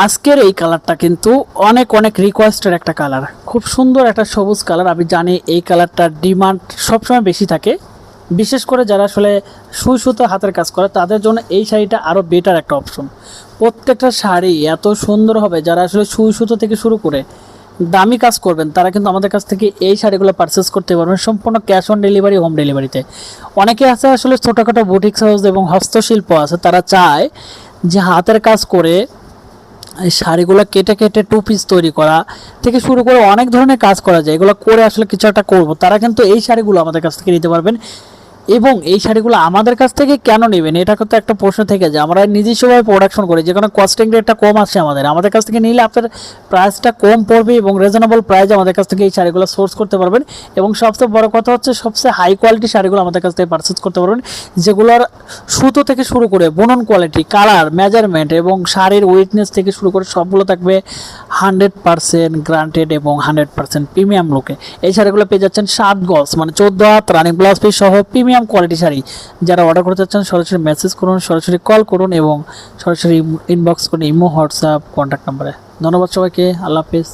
আজকের এই কালারটা কিন্তু অনেক অনেক রিকোয়েস্টের একটা কালার, খুব সুন্দর একটা সবুজ কালার। আমি জানি এই কালারটার ডিমান্ড সবসময় বেশি থাকে, বিশেষ করে যারা আসলে সুই সুতো হাতের কাজ করে তাদের জন্য এই শাড়িটা আরও বেটার একটা অপশন। প্রত্যেকটা শাড়ি এত সুন্দর হবে, যারা আসলে সুই সুতো থেকে শুরু করে দামি কাজ করবেন তারা কিন্তু আমাদের কাছ থেকে এই শাড়িগুলো পারচেস করতে পারবেন সম্পূর্ণ ক্যাশ অন ডেলিভারি, হোম ডেলিভারিতে। অনেকে আছে আসলে ছোটোখাটো বুটিক্স হাউস এবং হস্তশিল্প আছে, তারা চায় যে হাতের কাজ করে এই শাড়িগুলো কেটে কেটে টু পিস তৈরি করা থেকে শুরু করে অনেক ধরনের কাজ করা যায়, এগুলো করে আসলে কিছু একটা করবো, তারা কিন্তু এই শাড়িগুলো আমাদের কাছ থেকে নিতে পারবেন। এবং এই শাড়িগুলো আমাদের কাছ থেকে কেন নেবেন, এটা কিন্তু একটা প্রশ্ন থেকে যায়। আমরা নিজস্বভাবে প্রোডাকশন করি, যে কোনো কস্টিং রেটটা কম আছে আমাদের কাছ থেকে নিলে আপনার প্রাইসটা কম পড়বে এবং রিজনেবল প্রাইসে আমাদের কাছ থেকে এই শাড়িগুলো সোর্স করতে পারবেন। এবং সবচেয়ে বড় কথা হচ্ছে সবচেয়ে হাই কোয়ালিটি শাড়িগুলো আমাদের কাছ থেকে পারচেস করতে পারবেন, যেগুলোর সুতো থেকে শুরু করে বুনন কোয়ালিটি, কালার, মেজারমেন্ট এবং শাড়ির ওয়েটনেস থেকে শুরু করে সবগুলো থাকবে 100% গ্রান্টেড এবং 100% প্রিমিয়াম লুকে। এই শাড়িগুলো পেয়ে যাচ্ছেন 7 গজ মানে 14 হাত রানিং ব্লাউজ পিস সহ প্রিমিয়াম কোয়ালিটি শাড়ি। যারা অর্ডার করতে চাচ্ছেন সরাসরি মেসেজ করুন, সরাসরি কল করুন এবং সরাসরি ইনবক্স করুন ইমো, হোয়াটসঅ্যাপ, কন্ট্যাক্ট নাম্বারে। ধন্যবাদ সবাইকে, আল্লাহ হাফেজ।